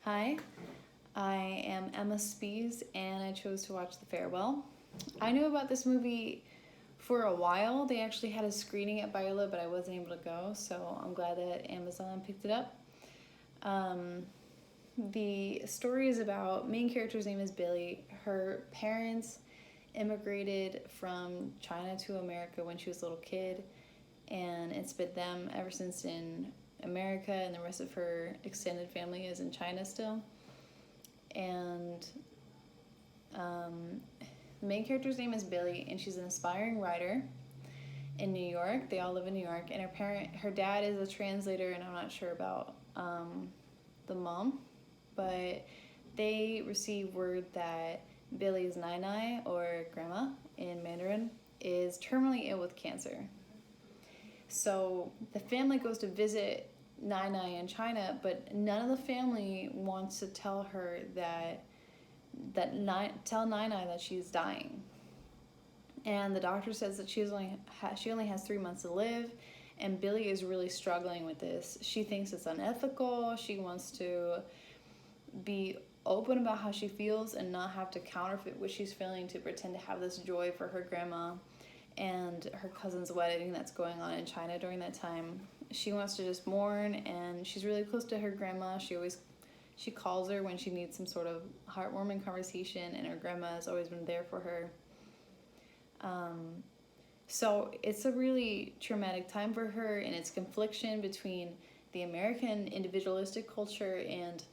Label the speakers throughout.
Speaker 1: Hi, I am Emma Spees and I chose to watch The Farewell. I knew about this movie for a while. They actually had a screening at Biola, but I wasn't able to go, so I'm glad that Amazon picked it up. Um, the story is about main character's name is Billy. Her parents immigrated from China to America when she was a little kid, and it's been them ever since in America, and the rest of her extended family is in China still. And the main character's name is Billy, and she's an aspiring writer in New York. They all live in New York, and her dad is a translator, and I'm not sure about the mom, but they receive word that Billy's Nai or grandma in Mandarin, is terminally ill with cancer. So the family goes to visit Nai in China, but none of the family wants to tell her tell Nai that she's dying. And the doctor says that she only has 3 months to live, and Billy is really struggling with this. She thinks it's unethical. She wants to be open about how she feels and not have to counterfeit what she's feeling to pretend to have this joy for her grandma and her cousin's wedding that's going on in China during that time. She wants to just mourn, and she's really close to her grandma. She calls her when she needs some sort of heartwarming conversation, and her grandma has always been there for her. So it's a really traumatic time for her, and it's confliction between the American individualistic culture and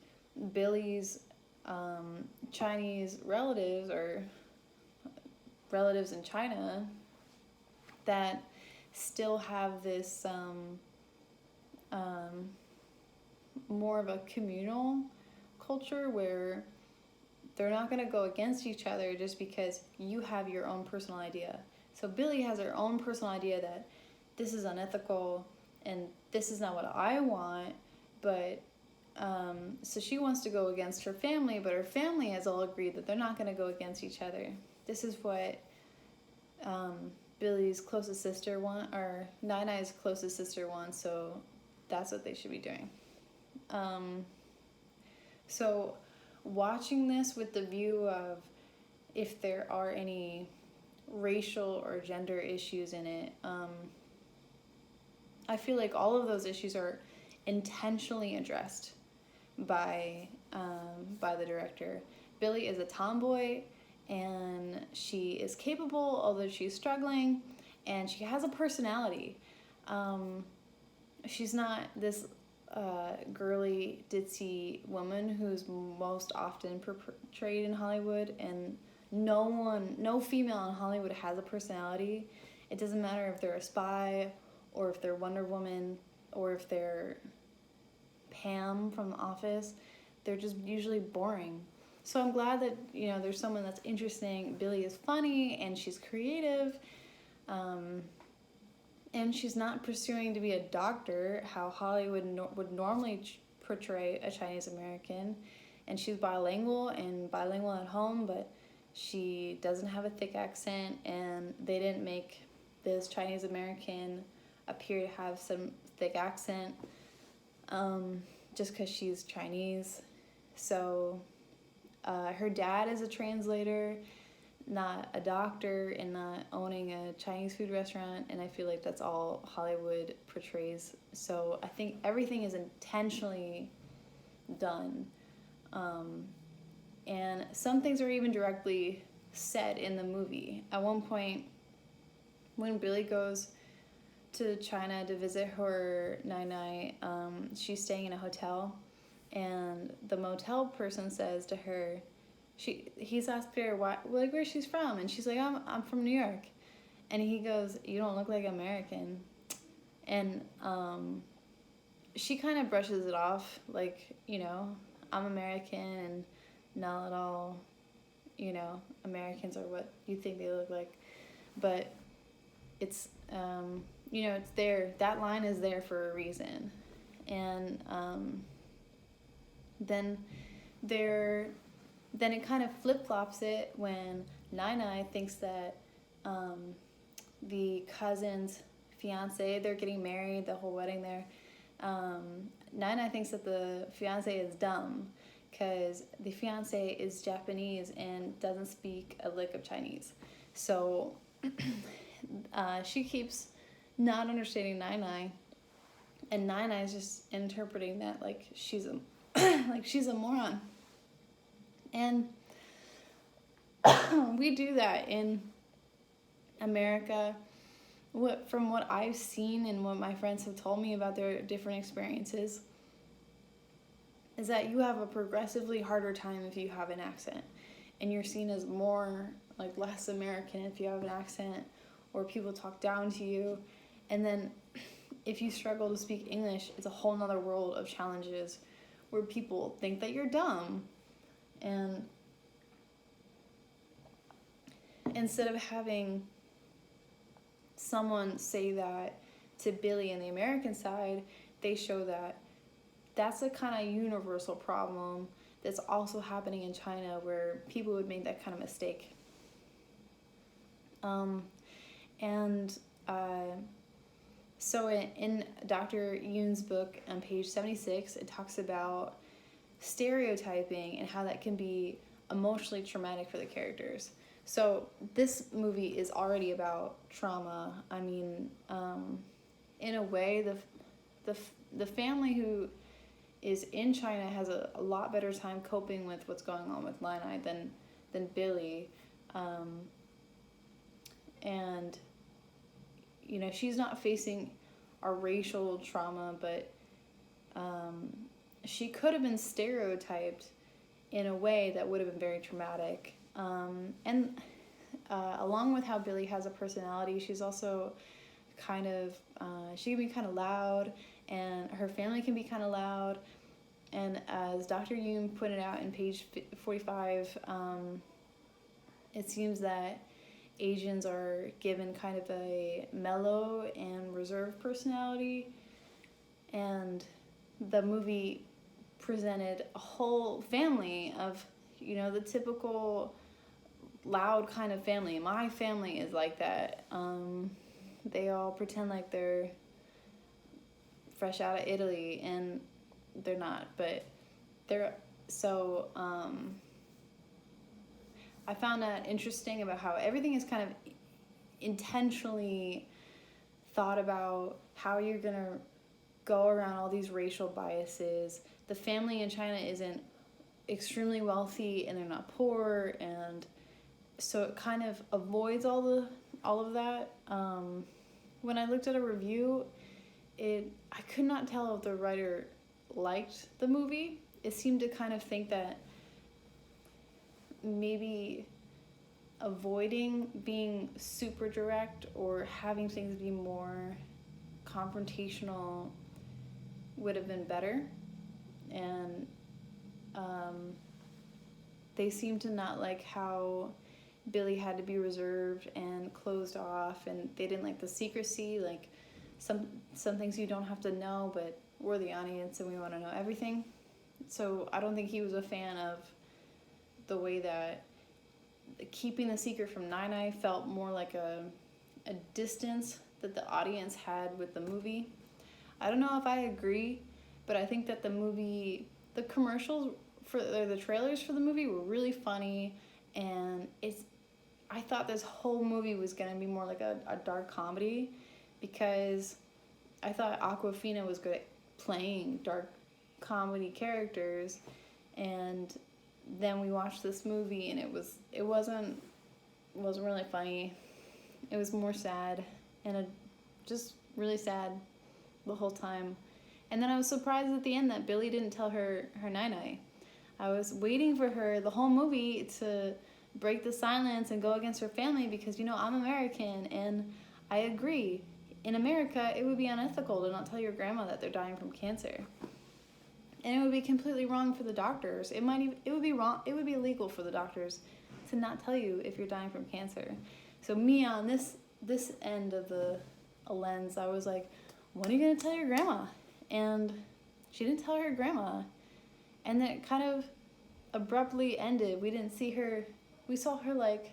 Speaker 1: Billy's Chinese relatives or relatives in China that still have this more of a communal culture where they're not going to go against each other just because you have your own personal idea. So Billy has her own personal idea that this is unethical and this is not what I want, but so she wants to go against her family, but her family has all agreed that they're not going to go against each other. This is what Billy's closest sister wants, or Nai's closest sister wants, so that's what they should be doing. So watching this with the view of if there are any racial or gender issues in it, I feel like all of those issues are intentionally addressed by the director. Billy is a tomboy, and she is capable, although she's struggling, and she has a personality. She's not this girly, ditzy woman who's most often portrayed in Hollywood, and no female in Hollywood has a personality. It doesn't matter if they're a spy, or if they're Wonder Woman, or if they're Pam from The Office. They're just usually boring. So I'm glad that, there's someone that's interesting. Billy is funny, and she's creative. And she's not pursuing to be a doctor, how Hollywood would normally portray a Chinese American. And she's bilingual at home, but she doesn't have a thick accent, and they didn't make this Chinese American appear to have some thick accent just because she's Chinese. So her dad is a translator, not a doctor, and not owning a Chinese food restaurant, and I feel like that's all Hollywood portrays. So I think everything is intentionally done. And some things are even directly said in the movie. At one point, when Billy goes to China to visit her Nai, she's staying in a hotel, and the motel person says to her, he's asked her where she's from, and she's like, I'm from New York, and he goes, you don't look like American, and she kind of brushes it off, like, I'm American, and not at all, Americans are what you think they look like, but it's it's there. That line is there for a reason, and then it kind of flip-flops it when Nai thinks that the cousin's fiance, they're getting married, the whole wedding there. Nai thinks that the fiance is dumb because the fiance is Japanese and doesn't speak a lick of Chinese. So she keeps not understanding Nai Nai, and Nai Nai is just interpreting that like she's a like she's a moron. And we do that in America. From what I've seen and what my friends have told me about their different experiences, is that you have a progressively harder time if you have an accent, and you're seen as more like less American if you have an accent, or people talk down to you. And then if you struggle to speak English, it's a whole nother world of challenges where people think that you're dumb. And instead of having someone say that to Billy on the American side, they show that that's a kind of universal problem that's also happening in China, where people would make that kind of mistake. So in Dr. Yoon's book on page 76, it talks about stereotyping and how that can be emotionally traumatic for the characters. So this movie is already about trauma. I mean, in a way, the family who is in China has a lot better time coping with what's going on with Nai Nai than Billy. And, you know, she's not facing a racial trauma, but she could have been stereotyped in a way that would have been very traumatic. And along with how Billy has a personality, she's also kind of, she can be kind of loud, and her family can be kind of loud. And as Dr. Yoon pointed out in page 45, it seems that Asians are given kind of a mellow and reserved personality. And the movie presented a whole family of, you know, the typical loud kind of family. My family is like that. They all pretend like they're fresh out of Italy, and they're not, but they're so I found that interesting about how everything is kind of intentionally thought about, how you're gonna go around all these racial biases. The family in China isn't extremely wealthy, and they're not poor, and so it kind of avoids all of that. When I looked at a review, I could not tell if the writer liked the movie. It seemed to kind of think that maybe avoiding being super direct or having things be more confrontational would have been better. And they seemed to not like how Billy had to be reserved and closed off, and they didn't like the secrecy, like some things you don't have to know, but we're the audience and we want to know everything. So I don't think he was a fan of the way that keeping the secret from Nai Nai felt more like a distance that the audience had with the movie. I don't know if I agree, but I think that the movie, the commercials the trailers for the movie were really funny, and I thought this whole movie was gonna be more like a dark comedy, because I thought Awkwafina was good at playing dark comedy characters, and then we watched this movie and it wasn't really funny. It was more sad, and just really sad the whole time. And then I was surprised at the end that Billy didn't tell her Nai Nai. I was waiting for her the whole movie to break the silence and go against her family, because, you know, I'm American, and I agree. In America, it would be unethical to not tell your grandma that they're dying from cancer. And it would be completely wrong for the doctors. It would be wrong. It would be illegal for the doctors to not tell you if you're dying from cancer. So me on this end of the lens, I was like, when are you gonna tell your grandma? And she didn't tell her grandma. And then it kind of abruptly ended. We didn't see her. We saw her like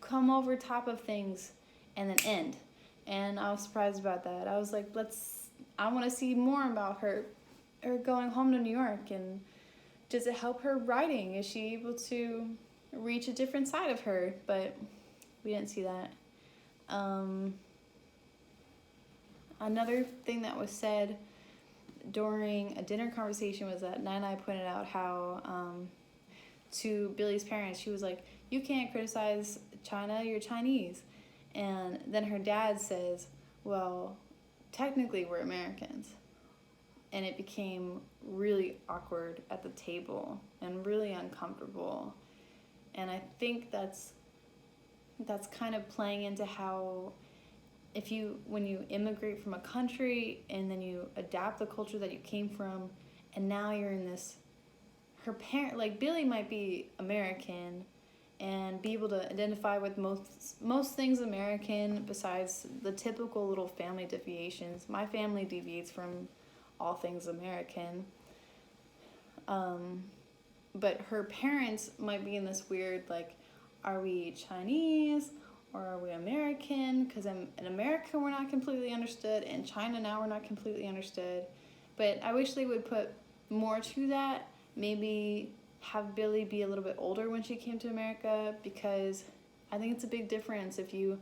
Speaker 1: come over top of things and then end. And I was surprised about that. I was like, I want to see more about her going home to New York and does it help her writing? Is she able to reach a different side of her? But we didn't see that. Another thing that was said during a dinner conversation was that Nai pointed out how to Billy's parents, she was like, you can't criticize China, you're Chinese. And then her dad says, well, technically we're Americans. And it became really awkward at the table and really uncomfortable. And I think that's kind of playing into how when you immigrate from a country and then you adapt the culture that you came from, and now you're in this, her parent, like Billy might be American and be able to identify with most things American besides the typical little family deviations. My family deviates from all things American. But her parents might be in this weird, like, are we Chinese or are we American? Because in America we're not completely understood, in China now we're not completely understood. But I wish they would put more to that. Maybe have Billy be a little bit older when she came to America, because I think it's a big difference if you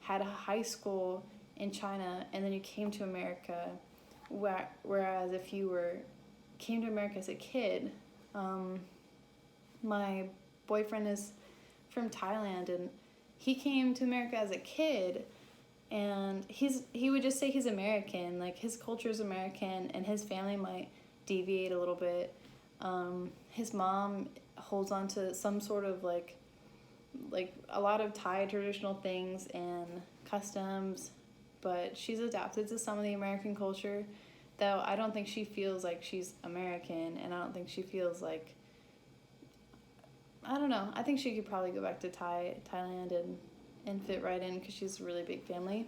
Speaker 1: had a high school in China and then you came to America, whereas if you came to America as a kid. My boyfriend is from Thailand, and he came to America as a kid, and he would just say he's American, like his culture is American, and his family might deviate a little bit. His mom holds on to some sort of like a lot of Thai traditional things and customs, but she's adapted to some of the American culture, though I don't think she feels like she's American, and I don't think she feels like, I don't know, I think she could probably go back to Thailand and fit right in because she's a really big family.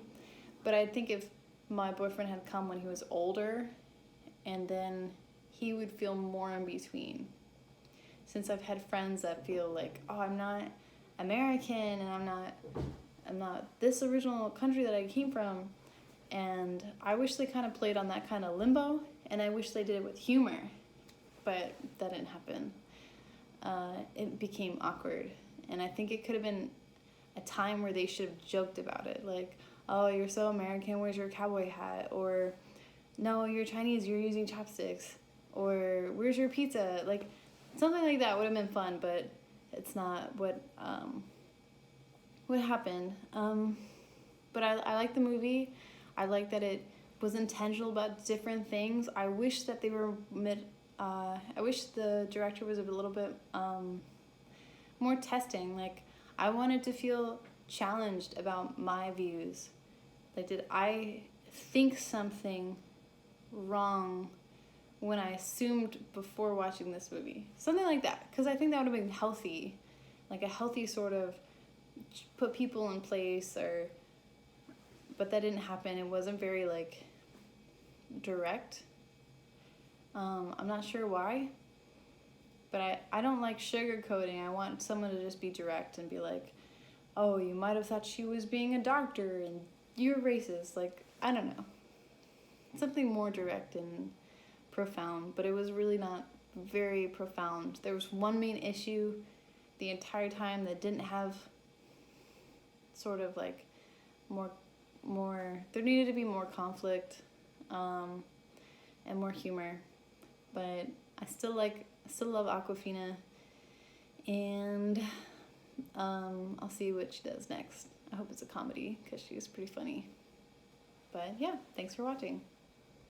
Speaker 1: But I think if my boyfriend had come when he was older, and then he would feel more in between. Since I've had friends that feel like, oh, I'm not American and I'm not this original country that I came from. And I wish they kind of played on that kind of limbo, and I wish they did it with humor, but that didn't happen. It became awkward, and I think it could have been a time where they should have joked about it, like, oh, you're so American, where's your cowboy hat? Or, no, you're Chinese, you're using chopsticks. Or, where's your pizza? Like, something like that would have been fun, but it's not what happened. But I like the movie. I like that it was intentional about different things. I wish that they were I wish the director was a little bit more testing. Like, I wanted to feel challenged about my views. Like, did I think something wrong when I assumed before watching this movie? Something like that, because I think that would have been healthy. Like a healthy sort of put people in place, but that didn't happen. It wasn't very, like, direct. I'm not sure why, but I don't like sugarcoating. I want someone to just be direct and be like, oh, you might have thought she was being a doctor and you're racist. Like, I don't know. Something more direct and profound, but it was really not very profound. There was one main issue the entire time that didn't have sort of like more there needed to be more conflict and more humor. But I still love Awkwafina, and I'll see what she does next. I hope it's a comedy because she's pretty funny. But yeah, thanks for watching.